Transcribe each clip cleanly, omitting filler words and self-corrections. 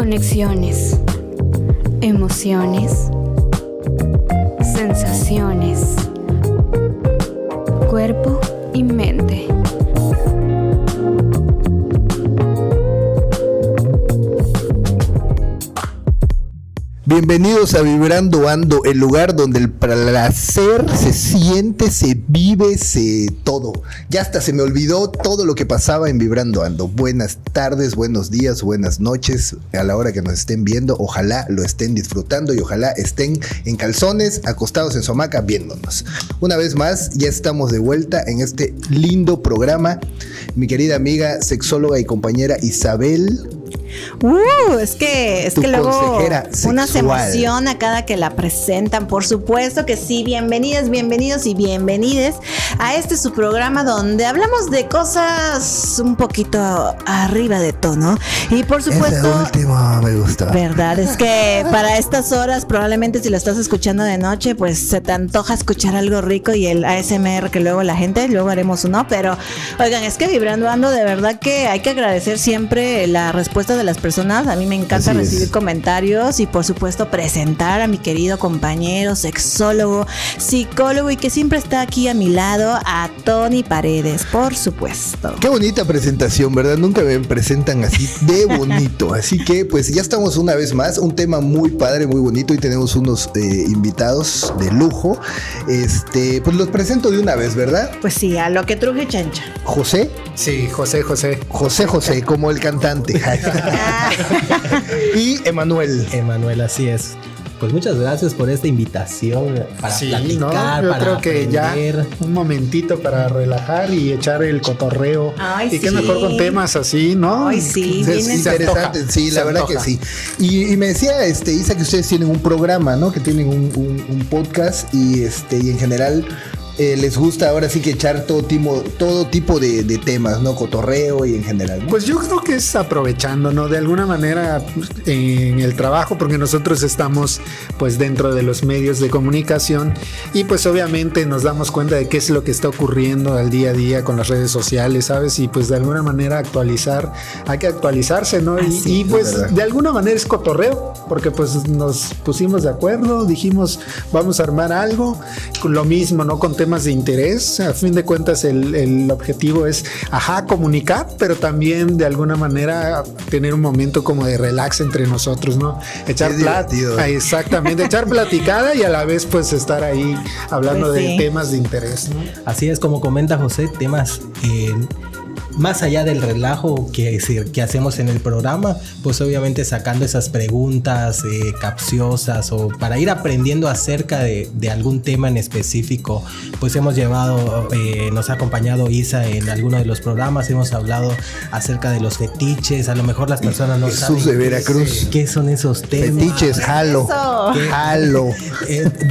Conexiones, emociones, sensaciones, cuerpo y mente. Bienvenidos a Vibrando Ando, el lugar donde el placer se siente, se vive, todo. Ya hasta se me olvidó todo lo que pasaba en Vibrando Ando. Buenas tardes, buenos días, buenas noches a la hora que nos estén viendo. Ojalá lo estén disfrutando y ojalá estén en calzones, acostados en su hamaca, viéndonos. Una vez más, ya estamos de vuelta en este lindo programa. Mi querida amiga, sexóloga y compañera Isabel. Es que luego una se emociona cada que la presentan. Por supuesto que sí. Bienvenidas, bienvenidos y bienvenides a este su programa donde hablamos de cosas un poquito arriba de tono. Y por supuesto, ese último me gusta. Verdad, es que para estas horas probablemente si lo estás escuchando de noche, pues se te antoja escuchar algo rico y el ASMR que luego la gente, luego haremos uno. Pero oigan, es que Vibrando Ando, de verdad que hay que agradecer siempre la respuesta de las personas. A mí me encanta recibir comentarios y por supuesto presentar a mi querido compañero sexólogo, psicólogo y que siempre está aquí a mi lado, a Tony Paredes, por supuesto. Qué bonita presentación, ¿verdad? Nunca me presentan así de bonito. Así que pues ya estamos una vez más, un tema muy padre, muy bonito y tenemos unos invitados de lujo. Pues los presento de una vez, ¿verdad? Pues sí, a lo que truje chancha. ¿José? Sí, José, como el cantante. Y Emanuel, así es. Pues muchas gracias por esta invitación para platicar, yo para creo que aprender. Ya un momentito para relajar y echar el cotorreo. Ay, y qué mejor con temas así, ¿no? Ay, sí, es interesante, sí, la verdad que sí. Y me decía Isa que ustedes tienen un programa, ¿no? Que tienen un podcast y en general les gusta ahora sí que echar todo tipo de temas, ¿no? Cotorreo y en general, ¿no? Pues yo creo que es aprovechando, ¿no? De alguna manera en el trabajo, porque nosotros estamos pues dentro de los medios de comunicación y pues obviamente nos damos cuenta de qué es lo que está ocurriendo al día a día con las redes sociales, ¿sabes? Y pues de alguna manera hay que actualizarse, ¿no? Y pues de alguna manera es cotorreo, porque pues nos pusimos de acuerdo, dijimos vamos a armar algo, lo mismo, ¿no? Con temas de interés, a fin de cuentas el objetivo es comunicar, pero también de alguna manera tener un momento como de relax entre nosotros, ¿no? Echar exactamente, echar platicada y a la vez pues estar ahí hablando de temas de interés, ¿no? Así es, como comenta José, temas más allá del relajo que hacemos en el programa, pues obviamente sacando esas preguntas capciosas o para ir aprendiendo acerca de algún tema en específico. Pues hemos nos ha acompañado Isa en alguno de los programas, hemos hablado acerca de los fetiches. A lo mejor las personas no saben Jesús de Veracruz. ¿Qué son esos temas? Fetiches, jalo.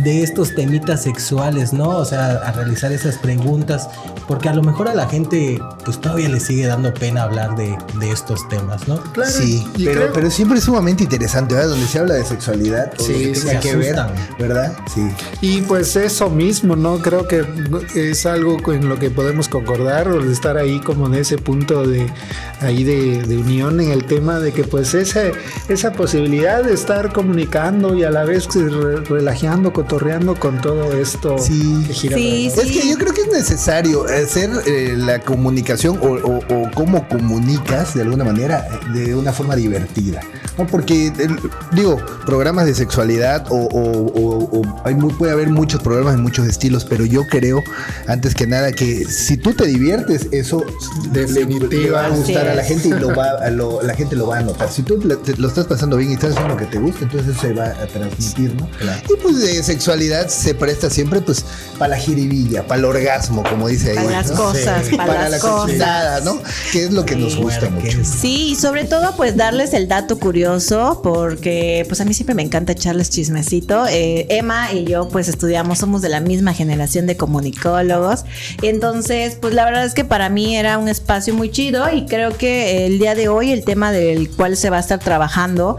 De estos temitas sexuales, ¿no? O sea, a realizar esas preguntas, porque a lo mejor a la gente pues todavía le sigue dando pena hablar de estos temas, ¿no? Claro, sí, pero siempre es sumamente interesante, ¿verdad? Donde se habla de sexualidad, o lo que tenga que ver, ¿verdad? Sí. Y pues eso mismo, ¿no? Creo que es algo en lo que podemos concordar o de estar ahí como en ese punto de unión en el tema de que pues esa posibilidad de estar comunicando y a la vez relajando, cotorreando con todo esto que gira. Es que yo creo que es necesario hacer la comunicación o cómo comunicas de alguna manera de una forma divertida, ¿no? Porque programas de sexualidad puede haber muchos programas de muchos estilos, pero yo creo antes que nada que si tú te diviertes, eso le va a gustar a la gente y la gente lo va a notar. Si tú lo estás pasando bien y estás haciendo lo que te gusta, entonces eso se va a transmitir, ¿no? Claro. Y pues de sexualidad se presta siempre pues para la jiribilla, para el orgasmo, como dice ahí, para las cosas, para las cosas, ¿no? Que es lo que nos gusta mucho. Sí, y sobre todo pues darles el dato curioso, porque pues a mí siempre me encanta echarles chismecito. Emma y yo pues somos de la misma generación de comunicólogos, entonces pues la verdad es que para mí era un espacio muy chido y creo que el día de hoy el tema del cual se va a estar trabajando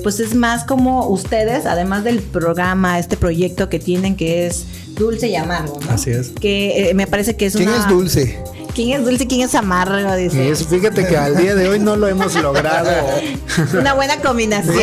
pues es más como ustedes, además del programa, este proyecto que tienen que es Dulce y Amargo, ¿no? Así es. Que me parece que es ¿Quién es Dulce? ¿Quién es dulce, quién es amargo? Dice. Fíjate que al día de hoy no lo hemos logrado. Una buena combinación, Sí,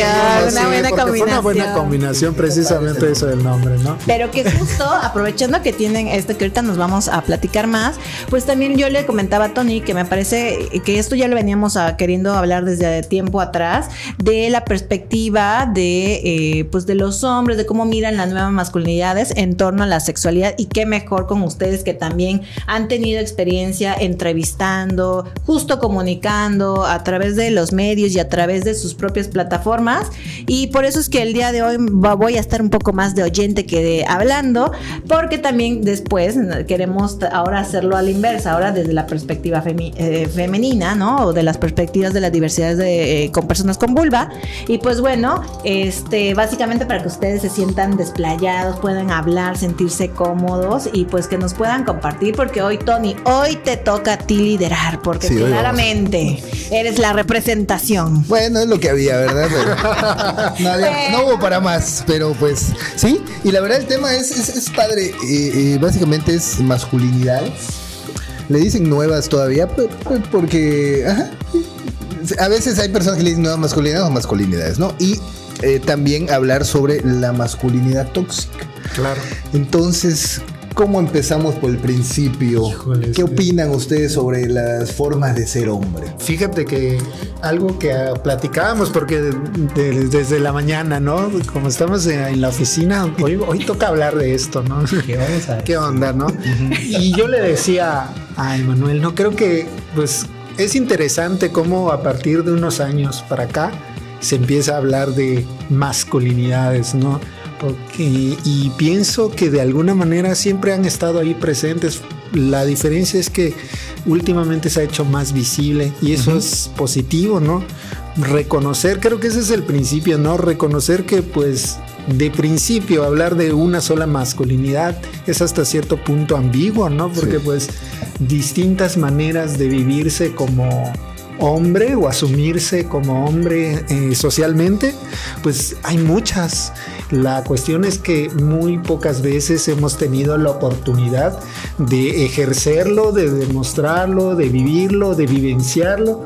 una buena porque combinación. fue una buena combinación precisamente eso del nombre, ¿no? Pero que justo aprovechando que tienen esto que ahorita nos vamos a platicar más, pues también yo le comentaba a Tony que me parece que esto ya lo veníamos queriendo hablar desde tiempo atrás, de la perspectiva de pues de los hombres, de cómo miran las nuevas masculinidades en torno a la sexualidad, y qué mejor con ustedes que también han tenido experiencia entrevistando, justo comunicando a través de los medios y a través de sus propias plataformas. Y por eso es que el día de hoy voy a estar un poco más de oyente que de hablando, porque también después queremos ahora hacerlo a la inversa, ahora desde la perspectiva femenina, ¿no? O de las perspectivas de las diversidades con personas con vulva. Y pues bueno, básicamente para que ustedes se sientan desplayados, puedan hablar, sentirse cómodos y pues que nos puedan compartir, porque hoy, Tony, hoy te toca a ti liderar, porque sí, claramente eres la representación. Bueno, es lo que había, ¿verdad? No hubo para más, pero pues sí. Y la verdad el tema es padre. Básicamente es masculinidad. Le dicen nuevas todavía porque a veces hay personas que le dicen nuevas masculinidades o masculinidades, ¿no? Y también hablar sobre la masculinidad tóxica. Claro. Entonces, ¿cómo empezamos por el principio? Híjole, ¿Qué opinan ustedes sobre las formas de ser hombre? Fíjate que algo que platicábamos, porque desde la mañana, ¿no? Como estamos en la oficina, hoy toca hablar de esto, ¿no? ¿Qué onda, no? Y yo le decía a Emanuel, no, creo que pues es interesante cómo a partir de unos años para acá se empieza a hablar de masculinidades, ¿no? Y pienso que de alguna manera siempre han estado ahí presentes. La diferencia es que últimamente se ha hecho más visible y eso es positivo, ¿no? Reconocer, creo que ese es el principio, ¿no? Reconocer que pues de principio hablar de una sola masculinidad es hasta cierto punto ambiguo, ¿no? Porque pues distintas maneras de vivirse como hombre o asumirse como hombre socialmente, pues hay muchas. La cuestión es que muy pocas veces hemos tenido la oportunidad de ejercerlo, de demostrarlo, de vivirlo, de vivenciarlo,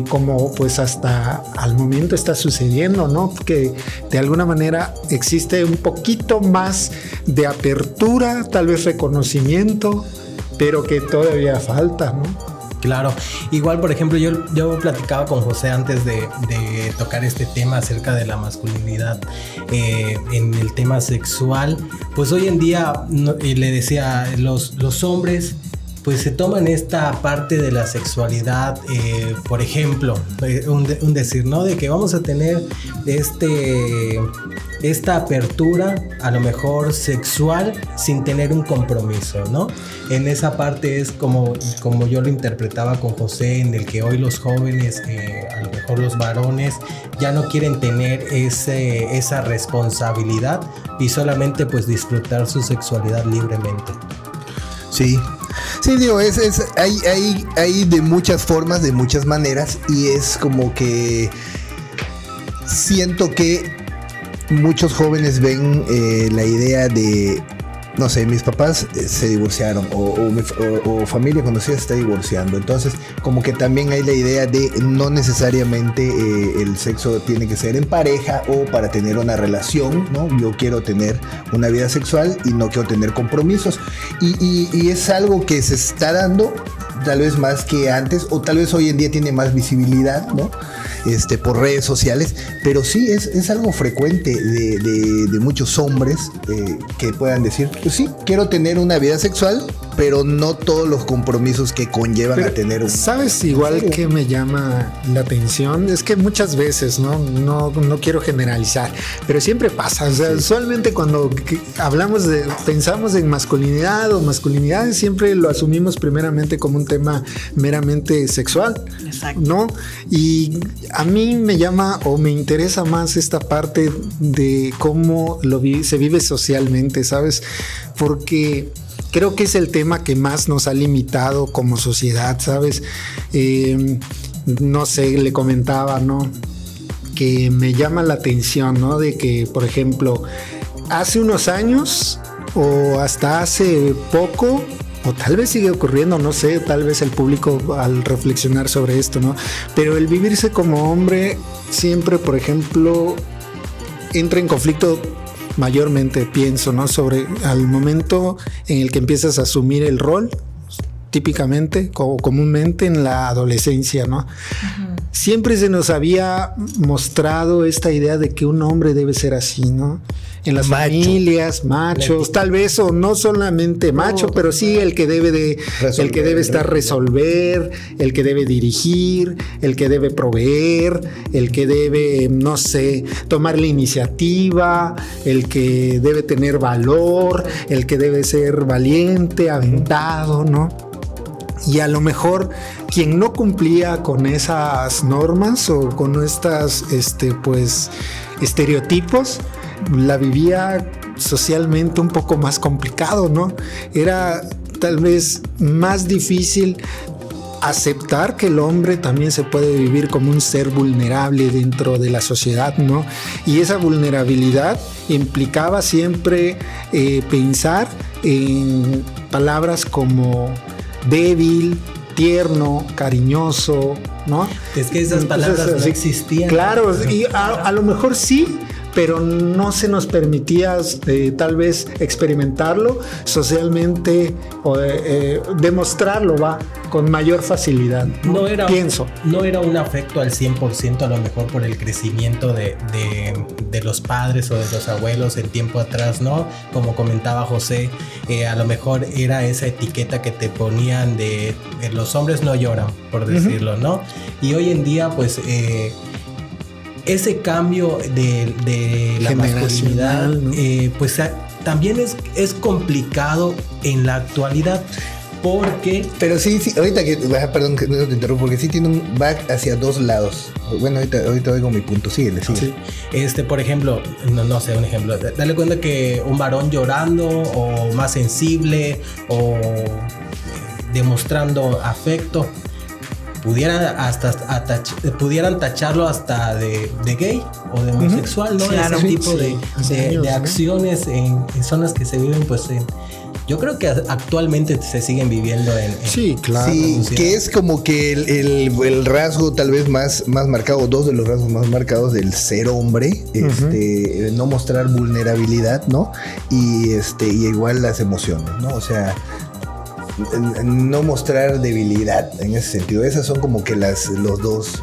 como pues hasta al momento está sucediendo, ¿no? Que de alguna manera existe un poquito más de apertura, tal vez reconocimiento, pero que todavía falta, ¿no? Claro, igual por ejemplo yo platicaba con José antes de tocar este tema acerca de la masculinidad en el tema sexual. Pues hoy en día le decía, los hombres pues se toman esta parte de la sexualidad, por ejemplo, un decir, ¿no? De que vamos a tener esta apertura, a lo mejor sexual, sin tener un compromiso, ¿no? En esa parte es como yo lo interpretaba con José, en el que hoy los jóvenes, a lo mejor los varones, ya no quieren tener esa responsabilidad y solamente pues disfrutar su sexualidad libremente. Sí. Sí, digo, hay de muchas formas, de muchas maneras, y es como que siento que muchos jóvenes ven la idea de, no sé, mis papás se divorciaron o familia conocida se está divorciando, entonces como que también hay la idea de no necesariamente el sexo tiene que ser en pareja o para tener una relación, ¿no? Yo quiero tener una vida sexual y no quiero tener compromisos y es algo que se está dando tal vez más que antes, o tal vez hoy en día tiene más visibilidad, ¿no? Por redes sociales, pero sí es algo frecuente de muchos hombres que puedan decir, pues sí, quiero tener una vida sexual, pero no todos los compromisos que conllevan a tener un... ¿Sabes? Igual que me llama la atención, es que muchas veces, no quiero generalizar, pero siempre pasa, o sea, usualmente cuando pensamos en masculinidad o masculinidades, siempre lo asumimos primeramente como un tema meramente sexual. Exacto. ¿No? Y a mí me llama o me interesa más esta parte de cómo se vive socialmente, ¿sabes? Porque creo que es el tema que más nos ha limitado como sociedad, ¿sabes? No sé, le comentaba, ¿no? Que me llama la atención, ¿no? De que, por ejemplo, hace unos años o hasta hace poco, o tal vez sigue ocurriendo, no sé, tal vez el público al reflexionar sobre esto, ¿no? Pero el vivirse como hombre siempre, por ejemplo, entra en conflicto mayormente, pienso, ¿no? Sobre al momento en el que empiezas a asumir el rol, típicamente o comúnmente en la adolescencia, ¿no? Uh-huh. Siempre se nos había mostrado esta idea de que un hombre debe ser así, ¿no? En las familias, machos, tal vez, o no solamente macho, pero sí el que debe resolver, el que debe dirigir, el que debe proveer, el que debe, no sé, tomar la iniciativa, el que debe tener valor, el que debe ser valiente, aventado, ¿no? Y a lo mejor quien no cumplía con esas normas o con estas estereotipos, la vivía socialmente un poco más complicado, ¿no? Era tal vez más difícil aceptar que el hombre también se puede vivir como un ser vulnerable dentro de la sociedad, ¿no? Y esa vulnerabilidad implicaba siempre pensar en palabras como débil, tierno, cariñoso, ¿no? Es que esas palabras no existían. Claro, y a lo mejor sí, pero no se nos permitía tal vez experimentarlo socialmente o demostrarlo con mayor facilidad. No era un afecto al 100% a lo mejor por el crecimiento de los padres o de los abuelos en tiempo atrás, ¿no? Como comentaba José, a lo mejor era esa etiqueta que te ponían de los hombres no lloran, por decirlo, ¿no? Y hoy en día, pues... ese cambio de la masculinidad, ¿no? Pues también es complicado en la actualidad porque... Pero sí, ahorita que... Perdón que no te interrumpo, porque sí tiene un back hacia dos lados. Bueno, ahorita oigo mi punto, síguele. Sí. Por ejemplo, no sé, un ejemplo. Dale cuenta que un varón llorando o más sensible o demostrando afecto, pudieran tacharlo hasta de gay o de homosexual, ¿no? Claro, ese tipo de acciones en zonas que se viven, pues yo creo que actualmente se siguen viviendo sí, claro. Sí, que es como que el rasgo tal vez más marcado, dos de los rasgos más marcados del ser hombre, no mostrar vulnerabilidad, ¿no? Y igual las emociones, ¿no? O sea, no mostrar debilidad en ese sentido. Esas son como que los dos,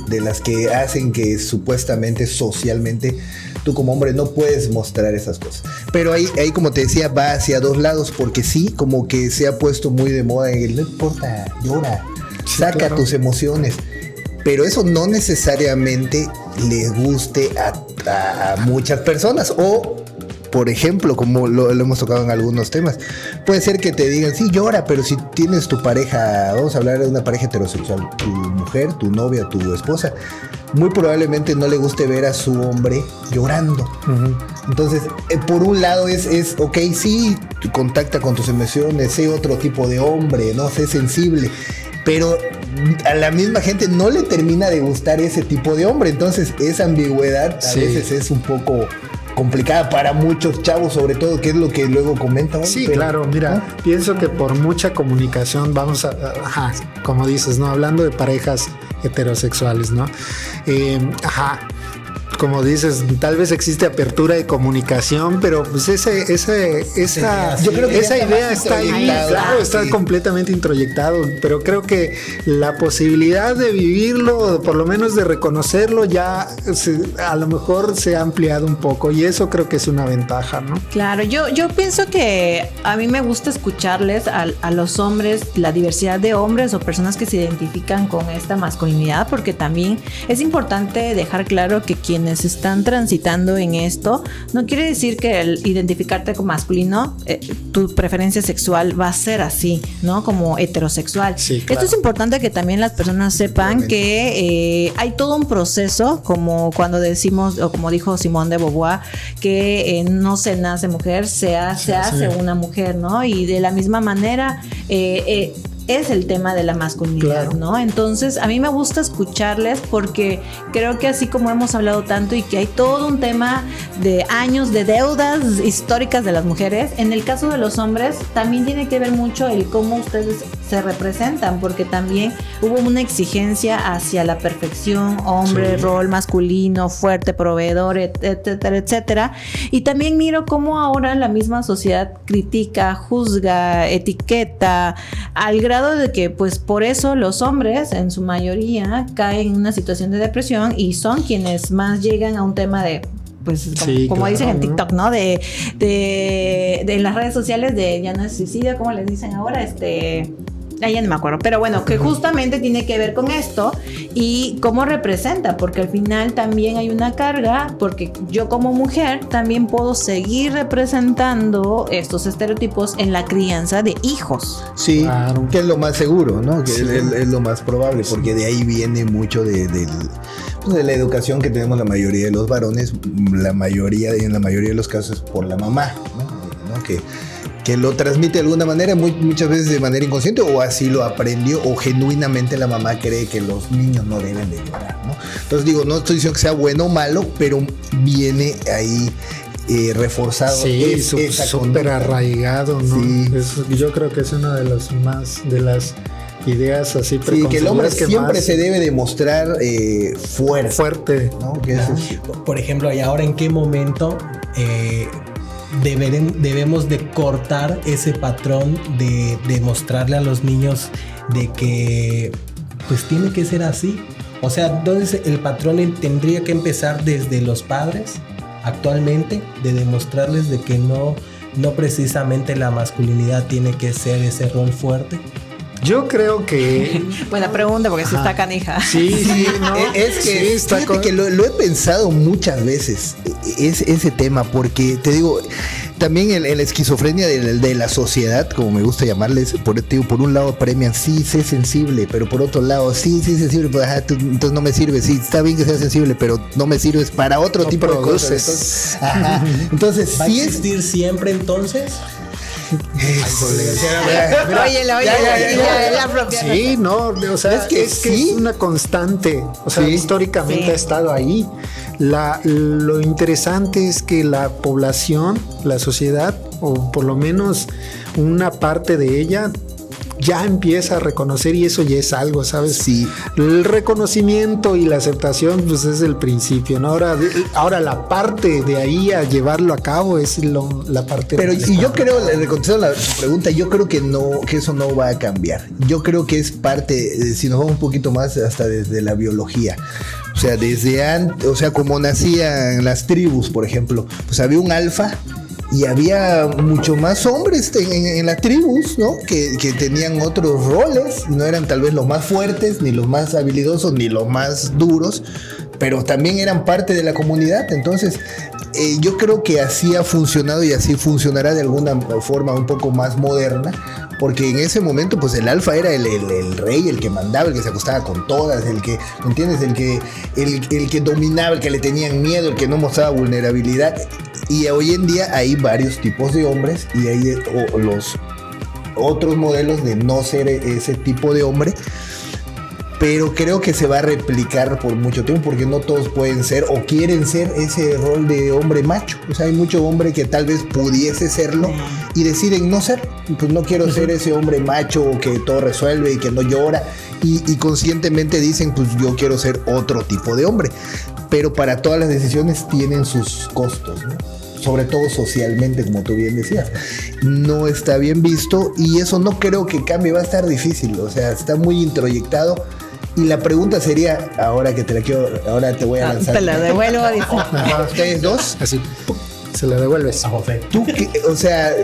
de las que hacen que supuestamente socialmente tú como hombre no puedes mostrar esas cosas. Pero ahí como te decía, va hacia dos lados, porque sí, como que se ha puesto muy de moda en el no importa, llora, saca tus emociones. Pero eso no necesariamente le guste a muchas personas. O por ejemplo, como lo hemos tocado en algunos temas, puede ser que te digan, sí, llora, pero si tienes tu pareja, vamos a hablar de una pareja heterosexual, tu mujer, tu novia, tu esposa, muy probablemente no le guste ver a su hombre llorando. Uh-huh. Entonces, por un lado es ok, sí, contacta con tus emociones, sé otro tipo de hombre, ¿no? Sé sensible, pero a la misma gente no le termina de gustar ese tipo de hombre. Entonces, esa ambigüedad a veces es un poco complicada para muchos chavos, sobre todo, que es lo que luego comentan. Sí, pero, claro, mira, ¿no? Pienso que por mucha comunicación vamos como dices, ¿no? Hablando de parejas heterosexuales, ¿no? Como dices, tal vez existe apertura de comunicación, pero pues esa idea está ahí, claro, está completamente introyectado, pero creo que la posibilidad de vivirlo, por lo menos de reconocerlo, ya a lo mejor se ha ampliado un poco, y eso creo que es una ventaja, ¿no? Claro, yo pienso que a mí me gusta escucharles a los hombres, la diversidad de hombres o personas que se identifican con esta masculinidad, porque también es importante dejar claro que quienes están transitando en esto, no quiere decir que el identificarte como masculino, tu preferencia sexual va a ser así, ¿no? Como heterosexual. Sí, claro. Esto es importante que también las personas sepan que hay todo un proceso, como cuando decimos, o como dijo Simone de Beauvoir, que no se nace mujer, se hace una mujer, ¿no? Y de la misma manera, es el tema de la masculinidad, Claro. ¿no? Entonces, a mí me gusta escucharles porque creo que así como hemos hablado tanto y que hay todo un tema de años de deudas históricas de las mujeres, en el caso de los hombres también tiene que ver mucho el cómo ustedes se representan, porque también hubo una exigencia hacia la perfección, hombre, rol masculino, fuerte, proveedor, etcétera, etcétera. Y también miro cómo ahora la misma sociedad critica, juzga, etiqueta, al grado de que pues por eso los hombres en su mayoría caen en una situación de depresión y son quienes más llegan a un tema de pues Sí, como claro, dicen en ¿no? TikTok, ¿no? De las redes sociales de ya no es suicidio, ¿cómo les dicen ahora? Ya no me acuerdo, pero bueno, que justamente tiene que ver con esto y cómo representa, porque al final también hay una carga, porque yo como mujer también puedo seguir representando estos estereotipos en la crianza de hijos. Sí, Claro. que es lo más seguro, ¿no? Que Sí. es lo más probable, porque de ahí viene mucho de la educación que tenemos la mayoría de los varones, en la mayoría de los casos por la mamá, ¿no? Que lo transmite de alguna manera, muchas veces de manera inconsciente, o así lo aprendió, o genuinamente la mamá cree que los niños no deben de llorar, ¿no? Entonces digo, no estoy diciendo que sea bueno o malo, pero viene ahí reforzado. Sí, esa súper conducta. arraigado, ¿no? Sí. Yo creo que es una de las ideas así Sí, que el hombre preconcebidas que siempre más se debe demostrar fuerte, ¿no? Que eso es- Por ejemplo, ¿y ahora en qué momento debemos de cortar ese patrón de mostrarle a los niños de que pues tiene que ser así? O sea, entonces el patrón tendría que empezar desde los padres actualmente, de demostrarles de que no precisamente la masculinidad tiene que ser ese rol fuerte. Yo creo que Buena pregunta, porque sí Ajá. está canija. sí, ¿no? Es que, Sí, está fíjate que lo he pensado muchas veces, ese tema, porque te digo, también en la esquizofrenia de la sociedad, como me gusta llamarles, por un lado premian, sí, sé sensible, pero por otro lado, sí, sensible, pues, entonces no me sirve, sí, está bien que sea sensible, pero no me sirves para otro No tipo de produces. cosas. Entonces, ¿Va a sí es... existir siempre entonces? Oye, la propia. Sí, no, o sea, Es que sí. es una constante, o sea, Sí. históricamente Sí. ha estado ahí. Lo interesante es que la población, la sociedad, o por lo menos una parte de ella, ya empieza a reconocer, y eso ya es algo, ¿sabes? Sí. El reconocimiento y la aceptación, pues es el principio, ¿no? Ahora la parte de ahí a llevarlo a cabo es la parte. Pero más y yo complicada. creo, le contesto la pregunta, yo creo que eso no va a cambiar. Yo creo que es parte, si nos vamos un poquito más hasta desde la biología. O sea, desde antes, o sea, como nacían las tribus, por ejemplo, pues había un alfa y había mucho más hombres en las tribus, ¿no? Que tenían otros roles, no eran tal vez los más fuertes, ni los más habilidosos, ni los más duros, pero también eran parte de la comunidad. Entonces, yo creo que así ha funcionado y así funcionará de alguna forma un poco más moderna, porque en ese momento pues el alfa era el rey, el que mandaba, el que se acostaba con todas, el que, ¿me entiendes? El que dominaba, el que le tenían miedo, el que no mostraba vulnerabilidad. Y hoy en día hay varios tipos de hombres y hay los otros modelos de no ser ese tipo de hombre. Pero creo que se va a replicar por mucho tiempo, porque no todos pueden ser o quieren ser ese rol de hombre macho. O sea, hay mucho hombre que tal vez pudiese serlo y deciden no ser. Pues no quiero ser ese hombre macho que todo resuelve y que no llora. Y conscientemente dicen, pues yo quiero ser otro tipo de hombre. Pero para todas las decisiones tienen sus costos, ¿no? Sobre todo socialmente, como tú bien decías. No está bien visto y eso no creo que cambie, va a estar difícil. O sea, está muy introyectado. Y la pregunta sería, ahora que ahora te voy a lanzar. Te la devuelvo, dice. A ustedes dos. Así, ¡pum!, se la devuelves. A José. ¿Tú o sea,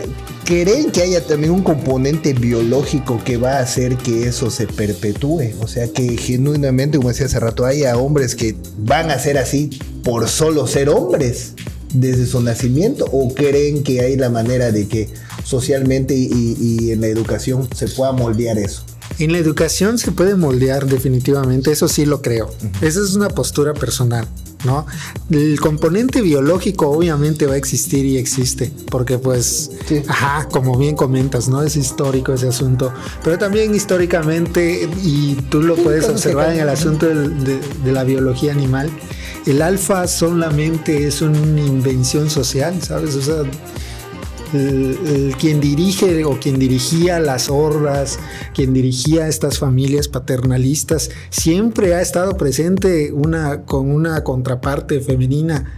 creen que haya también un componente biológico que va a hacer que eso se perpetúe? O sea, que genuinamente, como decía hace rato, haya hombres que van a ser así por solo ser hombres desde su nacimiento, o creen que hay la manera de que socialmente y en la educación se pueda moldear eso. En la educación se puede moldear definitivamente, eso sí lo creo. Esa es una postura personal. ¿no? El componente biológico obviamente va a existir y existe, porque pues, sí. Como bien comentas, ¿no? Es histórico ese asunto, pero también históricamente, y tú lo puedes observar en el asunto de la biología animal, el alfa solamente es una invención social, ¿sabes? O sea, quien dirige o quien dirigía las hordas, quien dirigía estas familias paternalistas, siempre ha estado presente con una contraparte femenina.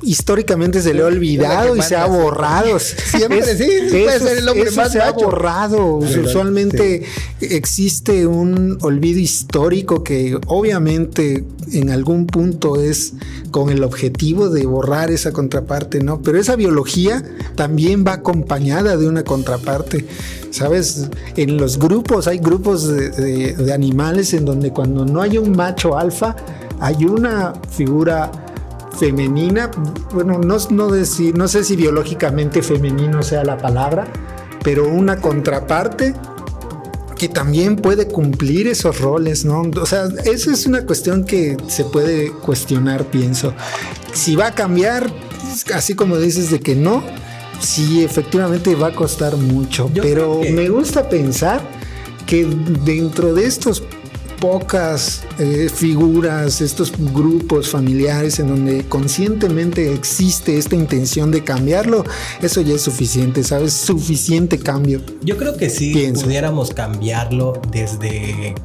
Históricamente se le ha olvidado y se ha borrado. Siempre puede ser el hombre más se ha macho. borrado. Usualmente existe un olvido histórico que obviamente en algún punto es con el objetivo de borrar esa contraparte, ¿no? Pero esa biología también va acompañada de una contraparte. ¿Sabes? En los grupos hay grupos de animales en donde cuando no hay un macho alfa, hay una figura femenina, bueno, no sé si biológicamente femenino sea la palabra, pero una contraparte que también puede cumplir esos roles, ¿no? O sea, eso es una cuestión que se puede cuestionar, pienso. Si va a cambiar, así como dices de que no, sí, efectivamente va a costar mucho, pero me gusta pensar que dentro de estos pocas figuras, estos grupos familiares en donde conscientemente existe esta intención de cambiarlo, eso ya es suficiente, ¿sabes? Suficiente cambio. Yo creo que sí pudiéramos cambiarlo desde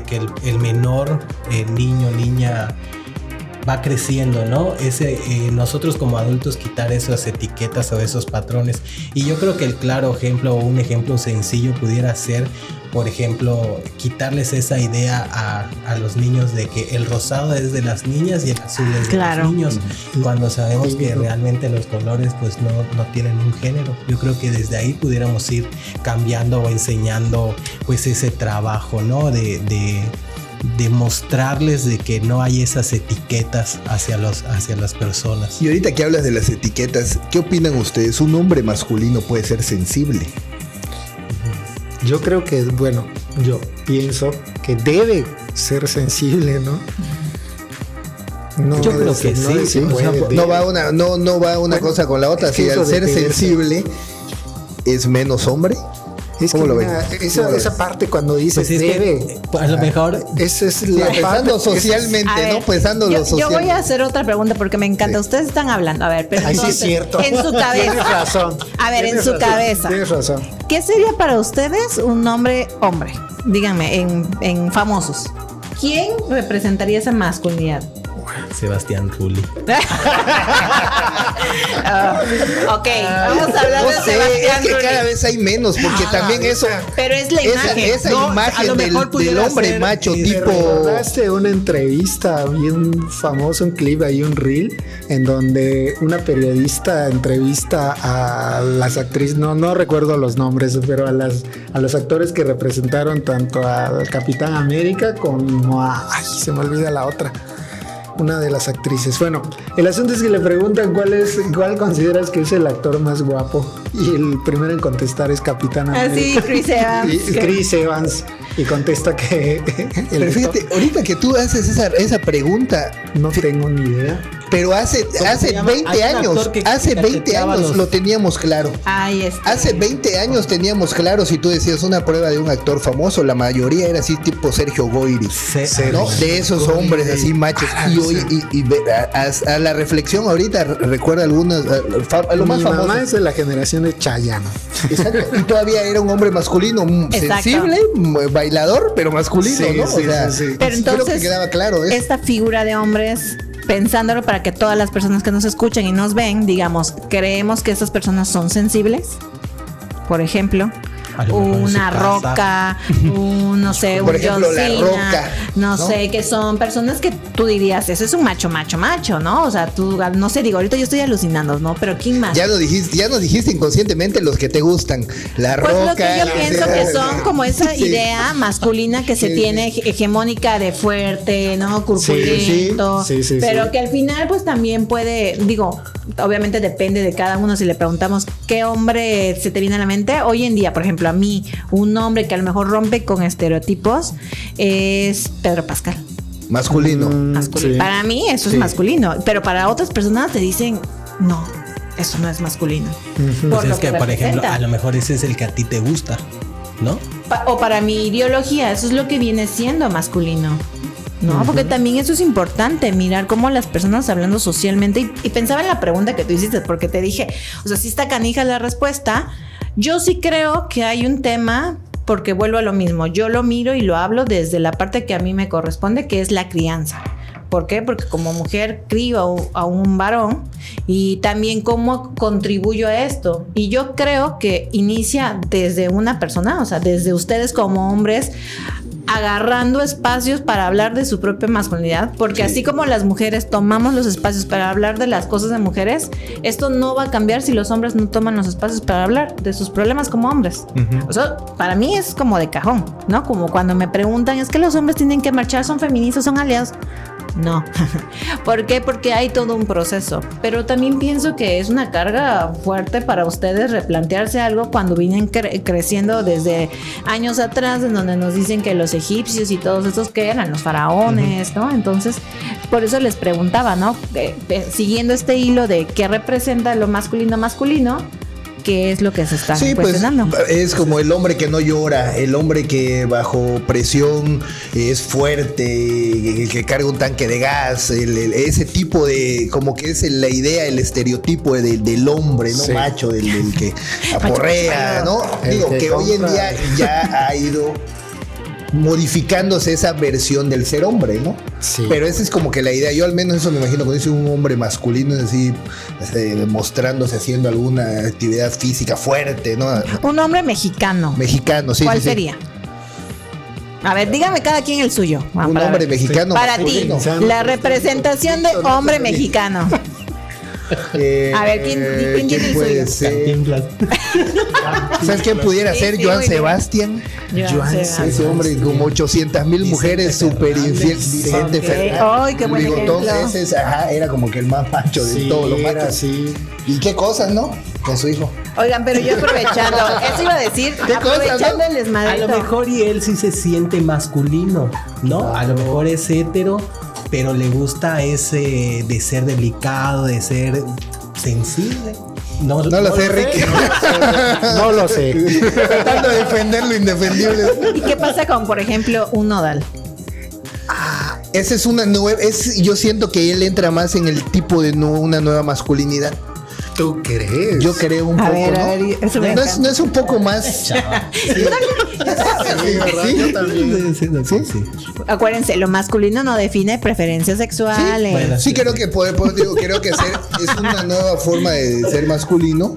que el menor, el niño, niña va creciendo, ¿no? Nosotros como adultos quitar esas etiquetas o esos patrones. Y yo creo que el claro ejemplo o un ejemplo sencillo pudiera ser, por ejemplo, quitarles esa idea a los niños de que el rosado es de las niñas y el azul es de los niños, cuando sabemos que realmente los colores pues no tienen un género. Yo creo que desde ahí pudiéramos ir cambiando o enseñando pues ese trabajo, ¿no? De mostrarles de que no hay esas etiquetas hacia las personas. Y ahorita que hablas de las etiquetas, ¿qué opinan ustedes? ¿Un hombre masculino puede ser sensible? Yo creo que, bueno, yo pienso que debe ser sensible, ¿no? Yo creo que sí. No va una cosa con la otra. Si al ser sensible es menos hombre. Es ¿Cómo que lo ven? Esa parte cuando dices pues debe, a lo mejor esa es la pensando socialmente, ¿no? Pensando lo social. Yo voy a hacer otra pregunta porque me encanta. Sí. Ustedes están hablando, a ver, pero sí es cierto. En su cabeza. Tienes razón. A ver, en su cabeza. Tienes razón. ¿Qué sería para ustedes un hombre? Díganme, en famosos. ¿Quién representaría esa masculinidad? Sebastián Rulli. Ok, vamos a hablar de Sebastián es que Rulli. cada vez hay menos, porque también eso. Pero es la imagen. Esa imagen del hombre macho tipo. ¿Recordaste una entrevista y un famoso, un clip ahí, un reel, en donde una periodista entrevista a las actrices, no recuerdo los nombres, pero a los actores que representaron tanto al Capitán América como se me olvida la otra. Una de las actrices. Bueno, el asunto es que le preguntan cuál consideras que es el actor más guapo, y el primero en contestar es Capitán América. Sí, Chris Evans. Chris Evans, y contesta que pero fíjate, ahorita que tú haces esa pregunta, no tengo ni idea. Pero hace 20 años lo teníamos claro. Ahí está. Hace 20 años teníamos claro, si tú decías una prueba de un actor famoso, la mayoría era así tipo Sergio Goyri, ¿no? De esos hombres así machos. Y a la reflexión ahorita recuerda algunas, a lo más Mi famoso. mamá es de la generación de Chayanne. Exacto. Y todavía era un hombre masculino, sensible, bailador, pero masculino, ¿no? Sí. Pero entonces, creo que quedaba claro eso. Esta figura de hombres, pensándolo para que todas las personas que nos escuchan y nos ven, digamos, creemos que estas personas son sensibles. Por ejemplo, una Roca, no sé, por un ejemplo, John la Cena, Roca, no sé, que son personas que tú dirías, ese es un macho, ¿no? O sea, tú, no sé, digo, ahorita yo estoy alucinando, ¿no? Pero ¿quién más? Ya nos dijiste inconscientemente los que te gustan. La pues Roca. Lo que yo pienso que son como esa idea masculina que se tiene hegemónica de fuerte, ¿no? Corpulento. Pero que al final pues también puede, digo, obviamente depende de cada uno. Si le preguntamos qué hombre se te viene a la mente, hoy en día, por ejemplo, a mí, un hombre que a lo mejor rompe con estereotipos es Pedro Pascal. Masculino. Masculino. Sí. Para mí eso Sí. es masculino, pero para otras personas te dicen, no, eso no es masculino. Pues lo es que, por ejemplo, representa. a lo mejor ese es el que a ti te gusta, ¿no? O para mi ideología, eso es lo que viene siendo masculino. No, porque también eso es importante, mirar cómo las personas hablando socialmente. Y pensaba en la pregunta que tú hiciste, porque te dije, o sea, si está canija la respuesta, yo sí creo que hay un tema, porque vuelvo a lo mismo, yo lo miro y lo hablo desde la parte que a mí me corresponde, que es la crianza. ¿Por qué? Porque como mujer crío a un varón y también cómo contribuyo a esto. Y yo creo que inicia desde una persona, o sea, desde ustedes como hombres, agarrando espacios para hablar de su propia masculinidad, porque así como las mujeres tomamos los espacios para hablar de las cosas de mujeres, esto no va a cambiar si los hombres no toman los espacios para hablar de sus problemas como hombres. O sea, para mí es como de cajón, ¿no? Como cuando me preguntan, es que los hombres tienen que marchar, son feministas, son aliados. No. ¿Por qué? Porque hay todo un proceso. Pero también pienso que es una carga fuerte para ustedes replantearse algo cuando vienen creciendo desde años atrás, en donde nos dicen que los egipcios y todos estos que eran los faraones, ¿no? Entonces, por eso les preguntaba, ¿no? Siguiendo este hilo de qué representa lo masculino, ¿qué es lo que se está cuestionando? Pues es como el hombre que no llora, el hombre que bajo presión es fuerte, el que carga un tanque de gas, ese tipo de, como que es la idea, el estereotipo del hombre, ¿no? Sí. Macho, del que aporrea, ¿no? El Digo, que hoy en compra. día ya ha ido modificándose esa versión del ser hombre, ¿no? Sí. Pero esa es como que la idea. Yo al menos eso me imagino cuando dice un hombre masculino, es así, mostrándose haciendo alguna actividad física fuerte, ¿no? Un hombre mexicano. Mexicano, sí. ¿Cuál sí, sí. sería? A ver, dígame cada quien el suyo. Un Para hombre ver. mexicano. Para ti, masculino. la representación de hombre mexicano. A ver, ¿quién tiene el puede suyo? ser? Cantinflas. ¿Sabes quién pudiera Sí, ser? sí, Joan muy bien. Sebastián. Joan Ese hombre, como 800,000 mujeres, súper infiel. Vicente Ok. Fernández. Ay, qué buen Bigotón, ejemplo. ese es, era como que el más macho de Sí, todos los era machos. así. ¿Y qué cosas, no? Con su hijo. Oigan, pero yo aprovechando, eso iba a decir, ¿Qué cosa, aprovechando no? el A desmadrito. lo mejor y él sí se siente masculino, ¿no? A lo mejor es hetero, pero le gusta ese de ser delicado, de ser sensible. No lo sé, Ricky. No lo sé. Tratando de defender lo indefendible. ¿Y qué pasa con, por ejemplo, un nodal? Esa es una nueva. Yo siento que él entra más en el tipo de una nueva masculinidad. ¿Tú crees? Yo creo un A poco, ver, ¿no? a ver, eso me no, encanta. no es un poco más. Sí, ¿verdad? Sí. Yo también. Sí. Acuérdense, lo masculino no define preferencias sexuales. bueno. Sí, creo que creo que es una nueva forma de ser masculino,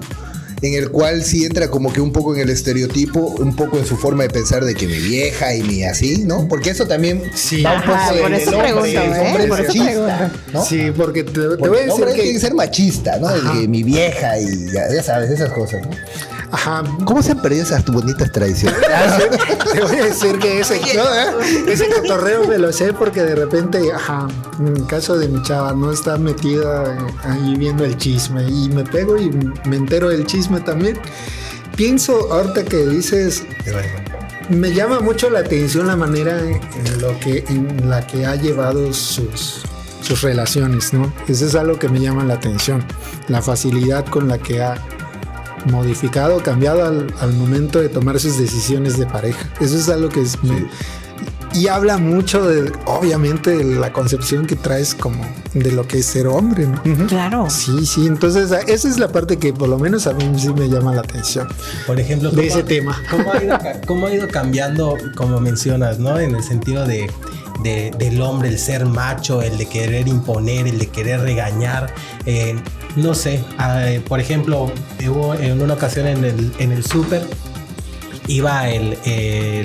en el cual sí entra como que un poco en el estereotipo, un poco en su forma de pensar de que mi vieja y mi así, ¿no? Porque eso también Sí. va un poco Ajá, por del eso hombre, pregunto, el ¿eh? hombre Por eso machista, pregunto. ¿no? Sí, porque te voy Porque a el decir hombre tiene que que... ser machista, ¿no? El Ajá. que mi vieja y ya sabes, esas cosas, ¿no? Ajá. ¿Cómo se han perdido esas bonitas tradiciones? Te voy a decir que ese cotorreo me lo sé porque de repente, ajá, en el caso de mi chava, no está metida ahí viendo el chisme y me pego y me entero del chisme también. Pienso, ahorita que dices, me llama mucho la atención la manera en la que ha llevado sus relaciones, ¿no? Eso es algo que me llama la atención, la facilidad con la que ha modificado, cambiado al momento de tomar sus decisiones de pareja. Eso es algo que y habla mucho de, obviamente, de la concepción que traes como de lo que es ser hombre, ¿no? Claro. Sí, entonces esa es la parte que por lo menos a mí sí me llama la atención. Por ejemplo, De ese tema. ¿Cómo ha ido cambiando, como mencionas, ¿no? En el sentido del hombre, el ser macho, el de querer imponer, el de querer regañar. No sé, por ejemplo, hubo en una ocasión en el súper, iba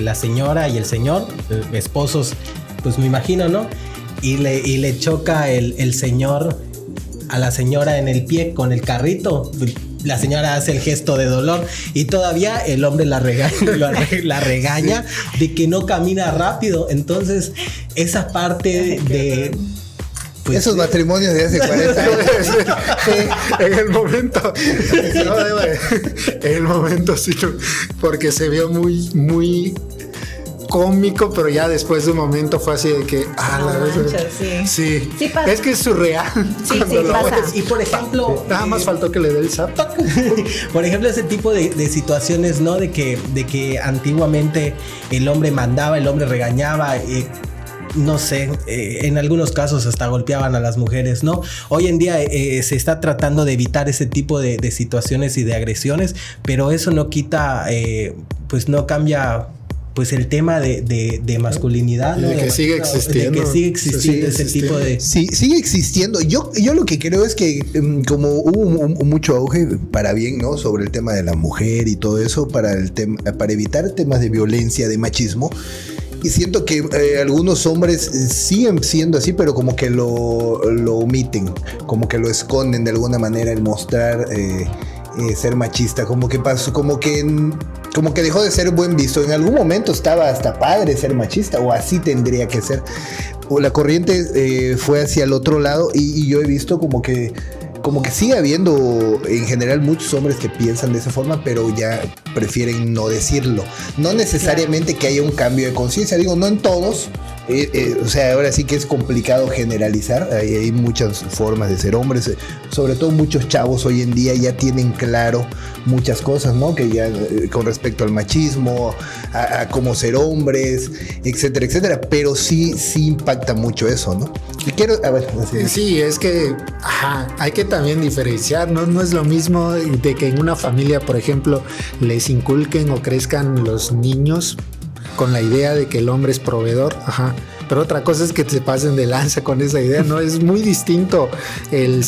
la señora y el señor, esposos, pues me imagino, ¿no? Y le choca el señor a la señora en el pie con el carrito. La señora hace el gesto de dolor y todavía el hombre la regaña de que no camina rápido. Entonces, esa parte de... pues, Esos matrimonios de hace 40 años. En el momento, en el momento sí, porque se vio muy cómico, pero ya después de un momento fue así de que, la verdad, sí. Sí pasa. Es que es surreal. Sí, cuando lo pasa. ves. Y por ejemplo, Nada más faltó que le dé el zap. por ejemplo, ese tipo de situaciones, ¿no? De que antiguamente el hombre mandaba, el hombre regañaba, no sé, en algunos casos hasta golpeaban a las mujeres, ¿no? Hoy en día se está tratando de evitar ese tipo de situaciones y de agresiones, pero eso no quita, pues no cambia, pues el tema de masculinidad, ¿no? De que sigue existiendo. De que sigue existiendo ese tipo de... Sí, sigue existiendo. Yo lo que creo es que como hubo mucho auge para bien, ¿no? Sobre el tema de la mujer y todo eso, para evitar temas de violencia, de machismo. Y siento que algunos hombres siguen siendo así, pero como que lo omiten, como que lo esconden de alguna manera el mostrar ser machista, como que pasó, como que dejó de ser buen visto. En algún momento estaba hasta padre ser machista, o así tendría que ser. O la corriente fue hacia el otro lado y yo he visto como que sigue habiendo en general muchos hombres que piensan de esa forma, pero ya prefieren no decirlo. No necesariamente que haya un cambio de conciencia, digo, no en todos. O sea, ahora sí que es complicado generalizar. Hay muchas formas de ser hombres. Sobre todo muchos chavos hoy en día ya tienen claro muchas cosas, ¿no? Que ya con respecto al machismo, a cómo ser hombres, etcétera, etcétera. Pero sí impacta mucho eso, ¿no? Y quiero, a ver, sí, es que hay que también diferenciar, ¿no? No es lo mismo de que en una familia, por ejemplo, les inculquen o crezcan los niños con la idea de que el hombre es proveedor, pero otra cosa es que te pasen de lanza con esa idea, ¿no? Es muy distinto el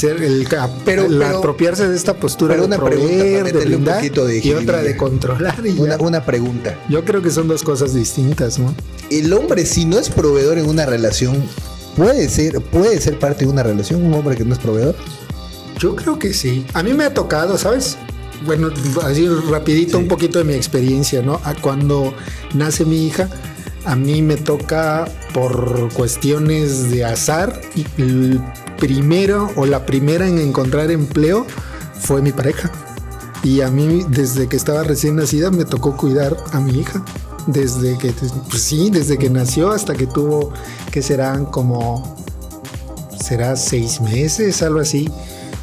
apropiarse de esta postura de proveer, de brindar, y otra de controlar. Una pregunta. Yo creo que son dos cosas distintas, ¿no? El hombre, si no es proveedor en una relación, puede ser parte de una relación, un hombre que no es proveedor. Yo creo que sí. A mí me ha tocado, ¿sabes? Bueno, así rapidito, un poquito de mi experiencia, ¿no? Cuando nace mi hija, a mí me toca por cuestiones de azar, y la primera en encontrar empleo fue mi pareja. Y a mí, desde que estaba recién nacida, me tocó cuidar a mi hija. Desde que nació hasta que tuvo, que será 6 meses, algo así.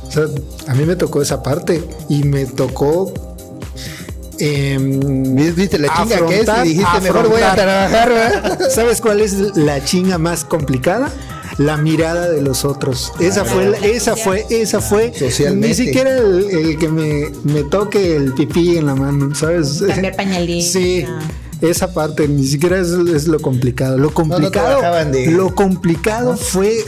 O sea, a mí me tocó esa parte y me tocó viste la chinga que es y dijiste mejor voy a trabajar, ¿verdad? ¿Sabes cuál es la chinga más complicada? La mirada de los otros. Esa fue socialmente. Ni siquiera el que me toque el pipí en la mano, ¿sabes? Cambiar pañalito. Sí. Esa parte ni siquiera es lo complicado. Lo complicado fue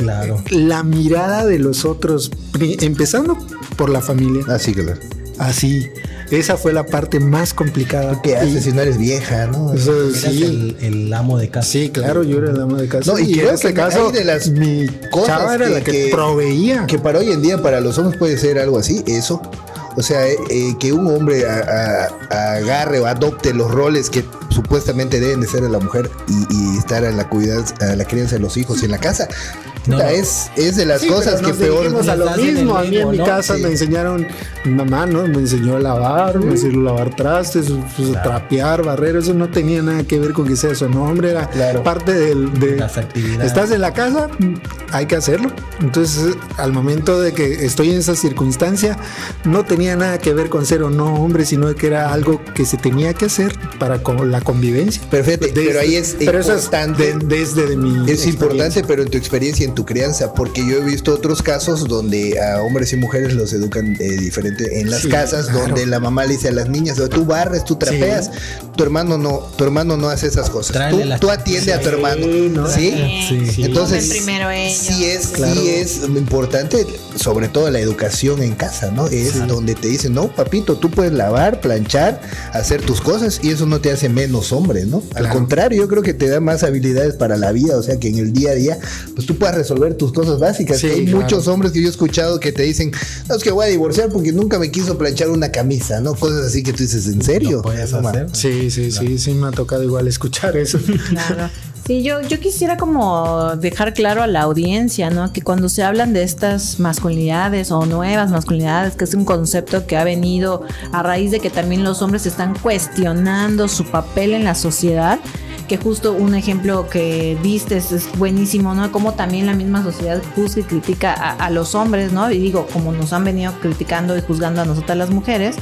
la mirada de los otros, empezando por la familia. Así, claro. Así. Esa fue la parte más complicada. ¿Qué haces si no eres vieja, no? Eso, sí. El amo de casa. Sí, claro, yo era el amo de casa. No, y en creo este que caso, de las mi cosas chava era la que proveía. Que para hoy en día, para los hombres puede ser algo así, eso. O sea, que un hombre agarre o adopte los roles que supuestamente deben de ser de la mujer y estar a la crianza de los hijos y en la casa. Es de las cosas que peor nos a lo mismo. A mí en mi casa me enseñaron, mi mamá, ¿no? Me enseñó a lavar, me enseñó a lavar trastes, trapear, barrer. Eso no tenía nada que ver con que sea eso, no, hombre, era parte de las actividades. Estás en la casa, hay que hacerlo. Entonces, al momento de que estoy en esa circunstancia, no tenía nada que ver con ser o no hombre, sino que era algo que se tenía que hacer para la convivencia. Perfecto, pero ahí es importante. Desde mi es importante, pero en tu experiencia, en tu crianza, porque yo he visto otros casos donde a hombres y mujeres los educan diferente en las casas, donde la mamá le dice a las niñas, tú barres, tú trapeas, tu hermano no hace esas cosas. Tú atiende a tu hermano, Entonces, primero sí es importante, sobre todo la educación en casa, ¿no? Es donde te dicen, no, papito, tú puedes lavar, planchar, hacer tus cosas, y eso no te hace menos hombre, ¿no? Al contrario, yo creo que te da más habilidades para la vida, o sea, que en el día a día, pues tú puedas resolver tus cosas básicas. Hay muchos hombres que yo he escuchado que te dicen, no, es que voy a divorciar porque nunca me quiso planchar una camisa, ¿no? Cosas así que tú dices, ¿en serio? ¿Lo puedes hacer? Sí, me ha tocado igual escuchar eso. Claro. Sí, yo quisiera como dejar claro a la audiencia, ¿no? Que cuando se hablan de estas masculinidades o nuevas masculinidades, que es un concepto que ha venido a raíz de que también los hombres están cuestionando su papel en la sociedad, que justo un ejemplo que diste es buenísimo, ¿no? Como también la misma sociedad juzga y critica a los hombres, ¿no? Y digo, como nos han venido criticando y juzgando a nosotras las mujeres,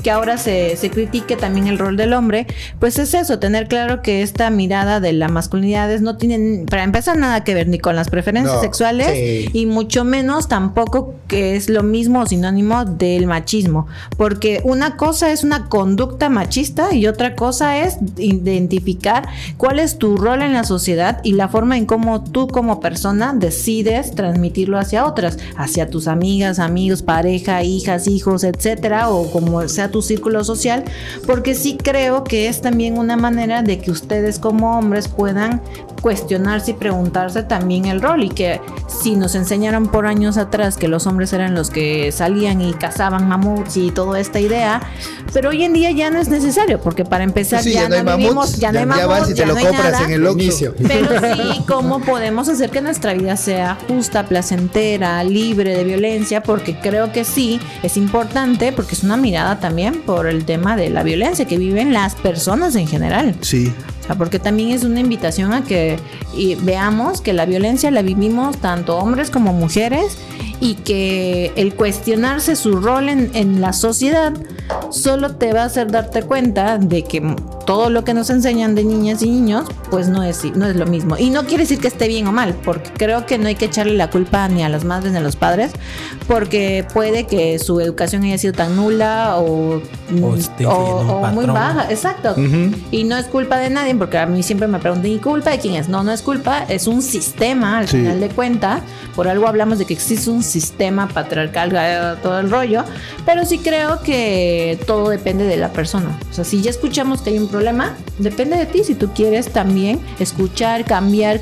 que ahora se critique también el rol del hombre, pues es eso, tener claro que esta mirada de la masculinidad no tiene, para empezar, nada que ver ni con las preferencias sexuales, y mucho menos tampoco que es lo mismo o sinónimo del machismo, porque una cosa es una conducta machista y otra cosa es identificar cuál es tu rol en la sociedad y la forma en cómo tú como persona decides transmitirlo hacia otras, hacia tus amigas, amigos, pareja, hijas, hijos, etcétera, o como sea tu círculo social, porque sí creo que es también una manera de que ustedes como hombres puedan cuestionarse y preguntarse también el rol, y que si nos enseñaron por años atrás que los hombres eran los que salían y cazaban mamuts y toda esta idea, pero hoy en día ya no es necesario, porque para empezar ya no vivimos, ya no hay mamuts, vas y te lo compras nada, en el Oxxo. Pero sí, ¿cómo podemos hacer que nuestra vida sea justa, placentera, libre de violencia? Porque creo que sí, es importante, porque es una mirada también por el tema de la violencia que viven las personas en general. Sí. O sea, porque también es una invitación a que veamos que la violencia la vivimos tanto hombres como mujeres, y que el cuestionarse su rol en la sociedad solo te va a hacer darte cuenta de que todo lo que nos enseñan de niñas y niños pues no es lo mismo, y no quiere decir que esté bien o mal, porque creo que no hay que echarle la culpa ni a las madres ni a los padres, porque puede que su educación haya sido tan nula o muy baja, exacto. Y no es culpa de nadie, porque a mí siempre me preguntan, ¿y culpa de quién es? No es culpa, es un sistema al final de cuentas. Por algo hablamos de que existe un sistema patriarcal, todo el rollo, pero sí creo que todo depende de la persona. O sea, si ya escuchamos que hay un problema, depende de ti si tú quieres también escuchar, cambiar,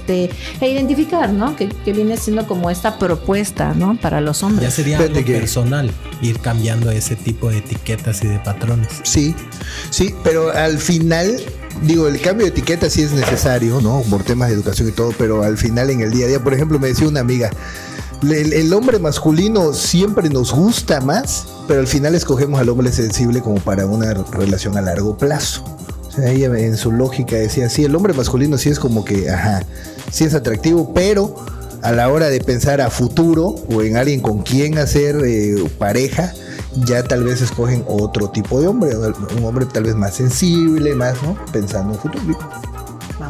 e identificar, ¿no? Que viene siendo como esta propuesta, ¿no? Para los hombres. Ya sería algo personal, ir cambiando ese tipo de etiquetas y de patrones. Sí, pero al final, digo, el cambio de etiqueta sí es necesario, ¿no? Por temas de educación y todo, pero al final en el día a día, por ejemplo, me decía una amiga, el hombre masculino siempre nos gusta más, pero al final escogemos al hombre sensible como para una relación a largo plazo. O sea, ella en su lógica decía, sí, el hombre masculino sí es como que, sí es atractivo, pero a la hora de pensar a futuro o en alguien con quien hacer pareja, ya tal vez escogen otro tipo de hombre, un hombre tal vez más sensible, más, ¿no? Pensando en futuro.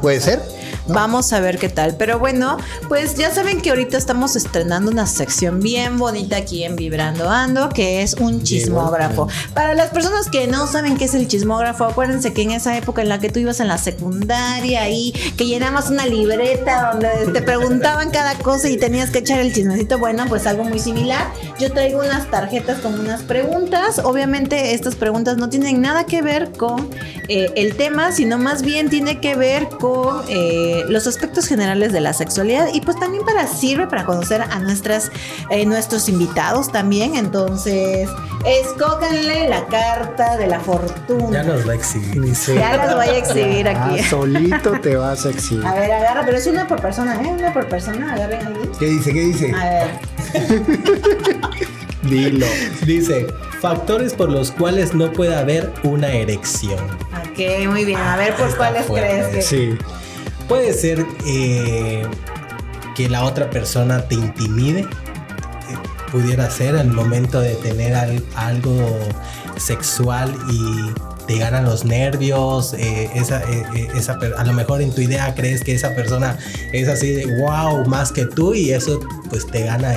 ¿Puede ser? ¿No? Vamos a ver qué tal. Pero bueno, pues ya saben que ahorita estamos estrenando una sección bien bonita aquí en Vibrando Ando, que es un chismógrafo. Para las personas que no saben qué es el chismógrafo, acuérdense que en esa época en la que tú ibas en la secundaria y que llenabas una libreta donde te preguntaban cada cosa y tenías que echar el chismecito, bueno, pues algo muy similar. Yo traigo unas tarjetas con unas preguntas. Obviamente estas preguntas no tienen nada que ver con el tema, sino más bien tiene que ver con los aspectos generales de la sexualidad, y pues también sirve para conocer a nuestros invitados también. Entonces, escójanle la carta de la fortuna. Ya nos va a exhibir. Sí. Ya las voy a exhibir aquí. Solito te vas a exhibir. A ver, agarra, pero es una por persona, una por persona, agarren ahí. ¿Qué dice? A ver. Dilo. Dice, factores por los cuales no puede haber una erección. Ok, muy bien. A ver, ¿por cuáles crees que? Sí. Puede ser que la otra persona te intimide. Pudiera ser al momento de tener algo sexual y te ganan los nervios. A lo mejor en tu idea crees que esa persona es así de wow, más que tú, y eso pues te gana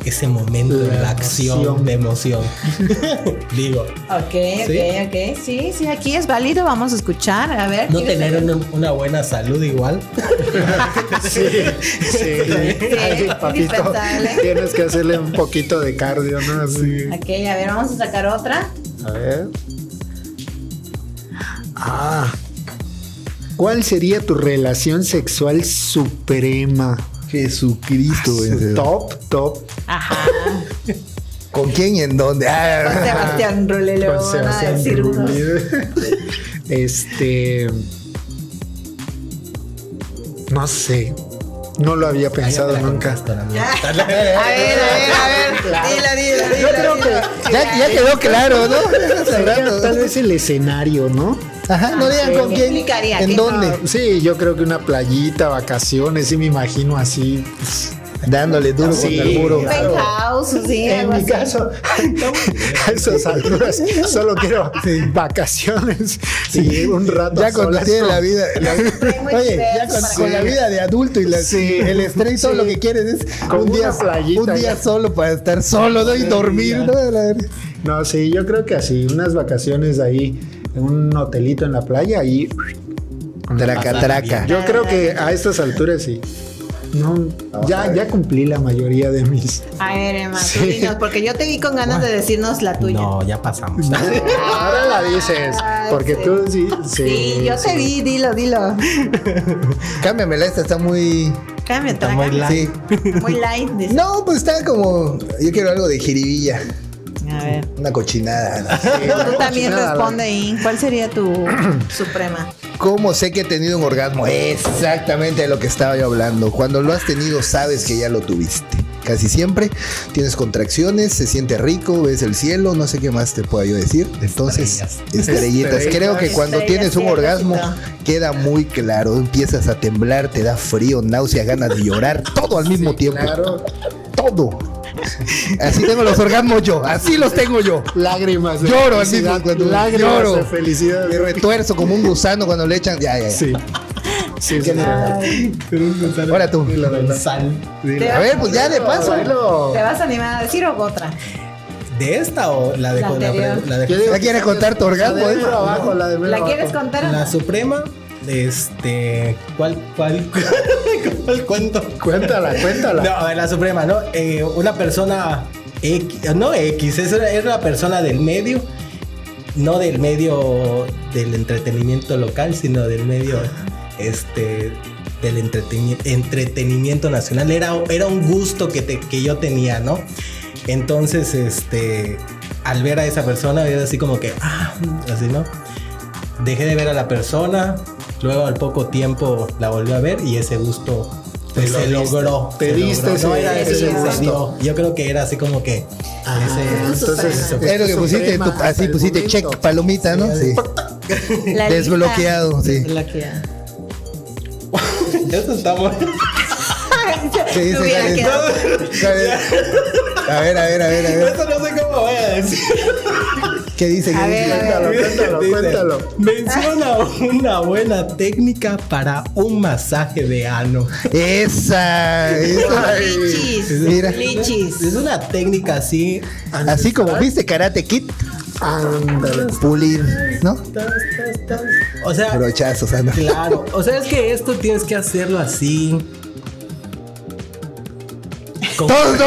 ese momento de la acción, de emoción. Digo. Ok. Sí, aquí es válido. Vamos a escuchar. A ver. No tener una buena salud igual. Sí. Ay, papito, tienes que hacerle un poquito de cardio, ¿no? Así. Ok, a ver, vamos a sacar otra. A ver. ¿Cuál sería tu relación sexual suprema? Jesucristo. Top. Ajá. ¿Con quién y en dónde? Sebastián Rulli, le van a decir unos. No sé. No lo había pensado nunca. A ver. Dilo. Ya quedó claro, ¿no? Sería tal vez el escenario, ¿no? Ajá, no digan con ¿qué quién, implicaría? en ¿Qué dónde, No, sí, yo creo que una playita, vacaciones, sí me imagino así. dándole duro Sí, con el muro. claro. Penthouse, sí, En algo mi así. caso, a esas alturas, solo quiero vacaciones y un rato. Ya cuando solas tiene con- la vida, Muy oye, ya diverso para con la comer. vida de adulto y Sí. el estrés, todo Sí. lo que quieres es Con un día, una playita un día ya. solo para estar solo, ¿no? Y dormir, ¿no? No, sí, yo creo que así, unas vacaciones ahí, en un hotelito en la playa y Traca, traca. yo creo que a estas alturas sí. No, ya cumplí la mayoría de mis. A ver, Emma, tú dinos, porque yo te vi con ganas de decirnos la tuya. No, ya pasamos. Ahora la dices, porque sí. tú sí. Sí, yo te vi, dilo. Cámbiamela, esta está muy. Cambia, Está muy traga. Sí. Muy light. dice. No, pues está como. Yo quiero algo de jiribilla. A ver. Una cochinada. Tú también cochinada, responde ahí. ¿Cuál sería tu suprema? ¿Cómo sé que he tenido un orgasmo? Exactamente de lo que estaba yo hablando. Cuando lo has tenido, sabes que ya lo tuviste. Casi siempre tienes contracciones, se siente rico, ves el cielo, no sé qué más te pueda yo decir. Entonces, estrellitas. Creo que cuando Estrellas, tienes un sí, orgasmo, besito. queda muy claro. Empiezas a temblar, te da frío, náusea, ganas de llorar, todo al mismo tiempo. Claro, Todo. Así tengo los orgasmos yo, así los tengo yo. lágrimas de Lloro al felicidad, mismo cuando lágrimas lloro. de felicidad. Me retuerzo como un gusano cuando le echan. Ya. Sí. Sí, sí. Ahora tú. Sal. A ver, pues ya de paso. Bueno, ¿Te vas a animar a decir o otra? ¿De esta o la de La anterior. la de- yo digo ¿Ya quieres que contar tu la orgasmo? de eh? mero abajo, la de mero ¿La abajo. quieres contar o la no? suprema? ¿Cuál cuento? Cuéntala. No, a ver, la suprema, ¿no? Una persona X, no X, es una persona del medio, no del medio del entretenimiento local, sino del medio, del entretenimiento nacional. Era un gusto que yo tenía, ¿no? Entonces, al ver a esa persona, era así como que, así, ¿no? Dejé de ver a la persona, luego al poco tiempo la volví a ver y ese gusto pues, se logró. Te se diste logró. No, ese- era ese se gusto. dio. Yo creo que era así como que Entonces, Es lo que pusiste, suprema así hasta el pusiste momento. check, palomita, ¿no? Sí. La Desbloqueado, lista. sí. Desbloqueado. eso está bueno. Sí, sí, Te hubiera sale. quedado. A ver. Eso no sé cómo voy a decir. ¿Qué dice? A ¿Qué ver, dice? a ver. Cuéntalo. Menciona una buena técnica para un masaje de ano. Esa. Lichis. Mira. Lichis. Es una técnica así. Así como viste Karate Kid, Ándale. pulir, ¿no? O sea, Brochazos, ¿no? claro. O sea, es que esto tienes que hacerlo así. Con- Todos.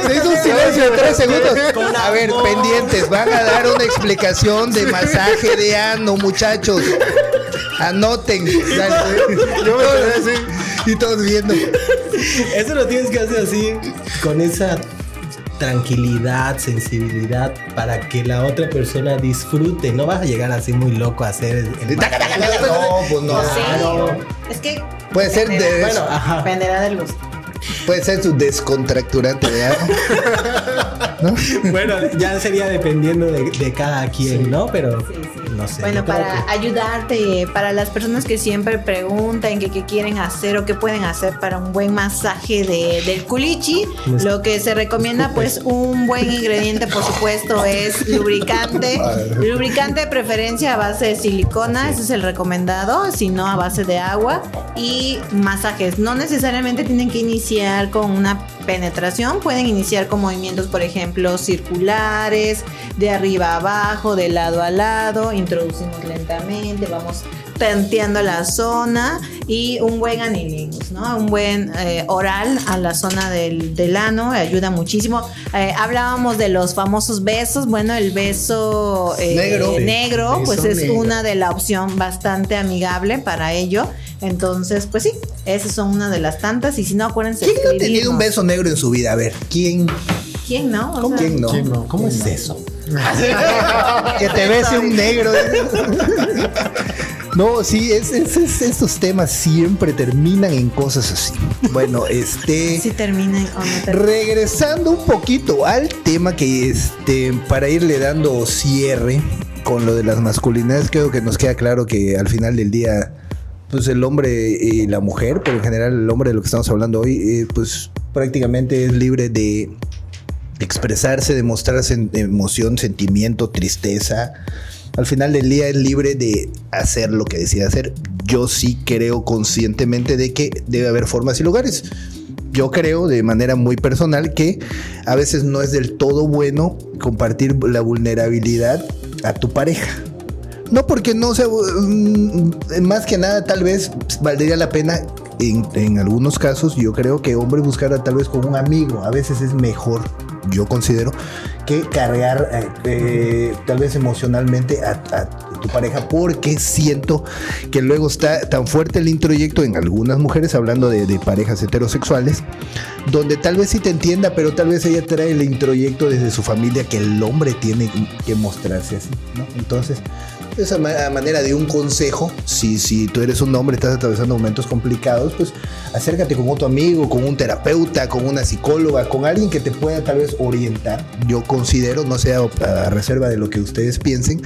Se hizo un silencio de 3 segundos. Con A ver, amor. pendientes, van a dar una explicación de masaje de ano, muchachos. Anoten. Dale. Yo me quedé así. Y todos viendo. Eso lo tienes que hacer así, con esa tranquilidad, sensibilidad, para que la otra persona disfrute. No vas a llegar así muy loco a hacer el masaje. No, pues no. Sí. Es que Puede ser de, Bueno, ajá. dependerá del gusto. puede ser su descontracturante de ano. ¿No? Bueno, ya sería dependiendo de cada quien, ¿no? Pero no sé. Bueno, yo creo para ayudarte, para las personas que siempre preguntan que qué quieren hacer o qué pueden hacer para un buen masaje del culichi, lo que se recomienda, pues un buen ingrediente, por supuesto, es lubricante. Lubricante de preferencia a base de silicona, ese es el recomendado, si no a base de agua. Y masajes, no necesariamente tienen que iniciar con una penetración, pueden iniciar con movimientos, por ejemplo, circulares, de arriba a abajo, de lado a lado, introducimos lentamente, vamos tanteando la zona y un buen anilingus, ¿no? Un buen oral a la zona del ano, ayuda muchísimo. Hablábamos de los famosos besos, bueno, el beso negro, Sí, pues beso es negro. una de la opción bastante amigable para ello. Entonces, pues sí, esas son una de las tantas. Y si no, acuérdense. ¿Quién no ha tenido escribirnos. un beso negro en su vida? A ver, ¿quién? ¿Quién no? O sea, ¿Quién no? ¿Quién no? ¿Cómo es eso? Que te bese un negro. No, sí, estos temas siempre terminan en cosas así. Bueno, Si terminan o no terminan. regresando un poquito al tema que para irle dando cierre con lo de las masculinidades, creo que nos queda claro que al final del día, pues el hombre y la mujer, pero en general el hombre de lo que estamos hablando hoy, pues prácticamente es libre de expresarse, de mostrarse emoción, sentimiento, tristeza. Al final del día es libre de hacer lo que decida hacer. Yo sí creo conscientemente de que debe haber formas y lugares. Yo creo de manera muy personal que a veces no es del todo bueno compartir la vulnerabilidad a tu pareja. No porque no sea, más que nada tal vez valdría la pena en algunos casos, yo creo que hombre buscar tal vez con un amigo, a veces es mejor, yo considero, que cargar tal vez emocionalmente a tu pareja, porque siento que luego está tan fuerte el introyecto en algunas mujeres, hablando de parejas heterosexuales, donde tal vez sí te entienda, pero tal vez ella trae el introyecto desde su familia que el hombre tiene que mostrarse así, ¿no? Entonces, esa manera de un consejo, si tú eres un hombre, estás atravesando momentos complicados, pues acércate con otro amigo, con un terapeuta, con una psicóloga, con alguien que te pueda tal vez orientar. Yo considero, no sea a reserva de lo que ustedes piensen,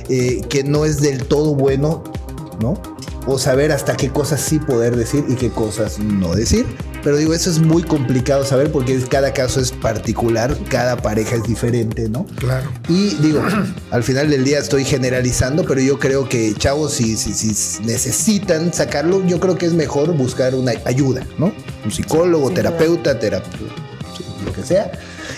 que no es del todo bueno, ¿no? O saber hasta qué cosas sí poder decir y qué cosas no decir. Pero digo, eso es muy complicado saber porque cada caso es particular, cada pareja es diferente, ¿no? Claro. Y digo, al final del día estoy generalizando, pero yo creo que, chavos, si necesitan sacarlo, yo creo que es mejor buscar una ayuda, ¿no? Un psicólogo, sí, terapeuta, lo que sea,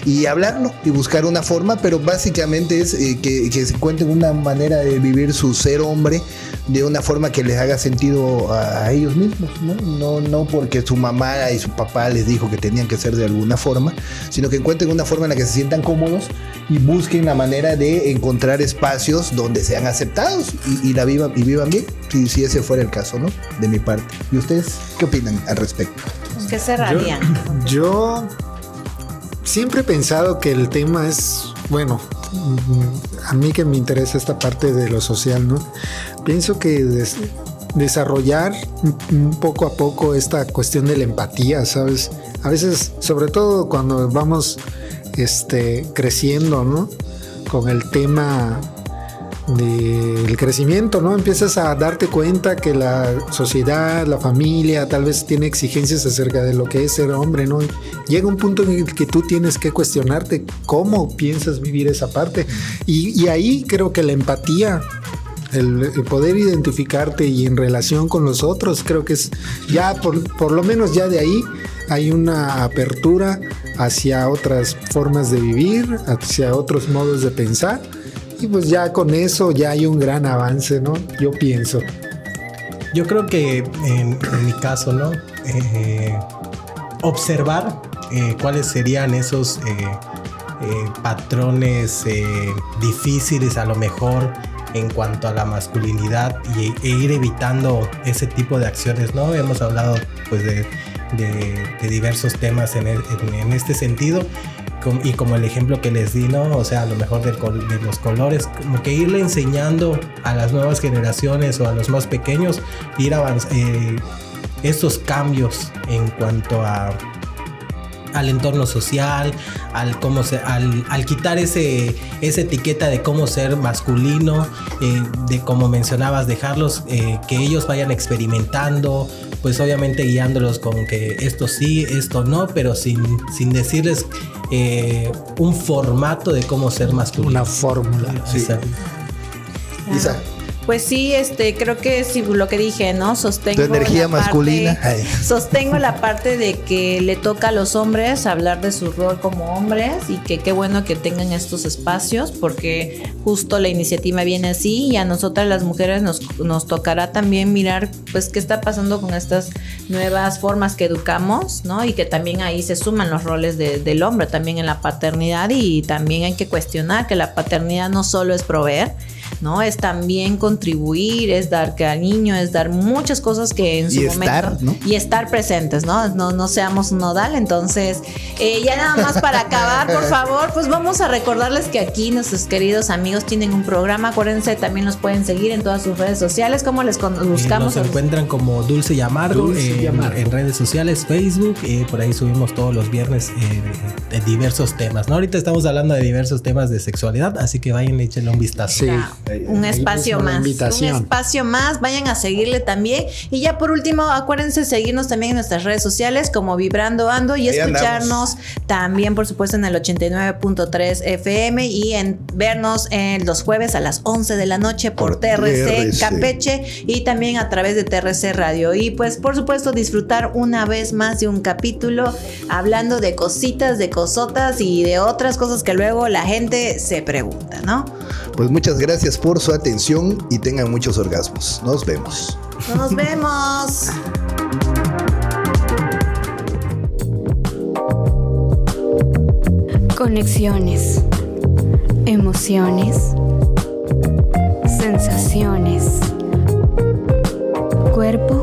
y hablarlo y buscar una forma, pero básicamente es que se encuentren una manera de vivir su ser hombre de una forma que les haga sentido a ellos mismos, ¿no? No porque su mamá y su papá les dijo que tenían que ser de alguna forma, sino que encuentren una forma en la que se sientan cómodos y busquen la manera de encontrar espacios donde sean aceptados y vivan bien, si ese fuera el caso, ¿no? De mi parte. ¿Y ustedes qué opinan al respecto? ¿Qué cerrarían? Yo siempre he pensado que el tema es, bueno, a mí que me interesa esta parte de lo social, ¿no? Pienso que desarrollar poco a poco esta cuestión de la empatía, ¿sabes? A veces, sobre todo cuando vamos creciendo, ¿no? Con el tema del crecimiento, ¿no? Empiezas a darte cuenta que la sociedad, la familia, tal vez tiene exigencias acerca de lo que es ser hombre, ¿no? Llega un punto en el que tú tienes que cuestionarte cómo piensas vivir esa parte. Y ahí creo que la empatía, el poder identificarte y en relación con los otros, creo que es ya, por lo menos ya de ahí, hay una apertura hacia otras formas de vivir, hacia otros modos de pensar. Y pues ya con eso ya hay un gran avance, ¿no? Yo pienso. Yo creo que en mi caso, ¿no? Observar cuáles serían esos patrones difíciles a lo mejor en cuanto a la masculinidad e ir evitando ese tipo de acciones, ¿no? Hemos hablado pues de diversos temas en este sentido. Y como el ejemplo que les di, ¿no? O sea, a lo mejor de los colores, como que irle enseñando a las nuevas generaciones o a los más pequeños, ir estos cambios en cuanto al entorno social, al quitar esa etiqueta de cómo ser masculino, de como mencionabas, dejarlos que ellos vayan experimentando, pues obviamente guiándolos con que esto sí, esto no, pero sin decirles un formato de cómo ser masculino. Una fórmula. Sí. Isa. Pues sí, creo que sí, lo que dije, ¿no? Sostengo tu energía masculina. Sostengo la parte de que le toca a los hombres hablar de su rol como hombres y que qué bueno que tengan estos espacios porque justo la iniciativa viene así y a nosotras las mujeres nos tocará también mirar pues qué está pasando con estas nuevas formas que educamos, ¿no? Y que también ahí se suman los roles del hombre también en la paternidad y también hay que cuestionar que la paternidad no solo es proveer, ¿no? Es también contribuir, es dar cariño, es dar muchas cosas que en su momento... estar, ¿no? Y estar presentes, ¿no? No seamos un nodal. Entonces, ya nada más para acabar, por favor, pues vamos a recordarles que aquí nuestros queridos amigos tienen un programa. Acuérdense, también los pueden seguir en todas sus redes sociales. ¿Cómo les buscamos? Nos encuentran como Dulce y Amargo, en redes sociales, Facebook. Por ahí subimos todos los viernes de diversos temas, ¿no? Ahorita estamos hablando de diversos temas de sexualidad, así que vayan y échenle un vistazo. Sí. Un espacio más. Un espacio más. Vayan a seguirle también. Y ya por último, acuérdense seguirnos también en nuestras redes sociales como Vibrando Ando y escucharnos también, por supuesto, en el 89.3 FM y en vernos en los jueves a las 11 de la noche por TRC Campeche y también a través de TRC Radio. Y pues, por supuesto, disfrutar una vez más de un capítulo hablando de cositas, de cosotas y de otras cosas que luego la gente se pregunta, ¿no? Pues muchas gracias por su atención y tengan muchos orgasmos. Nos vemos. Nos vemos. Conexiones, emociones, sensaciones, cuerpo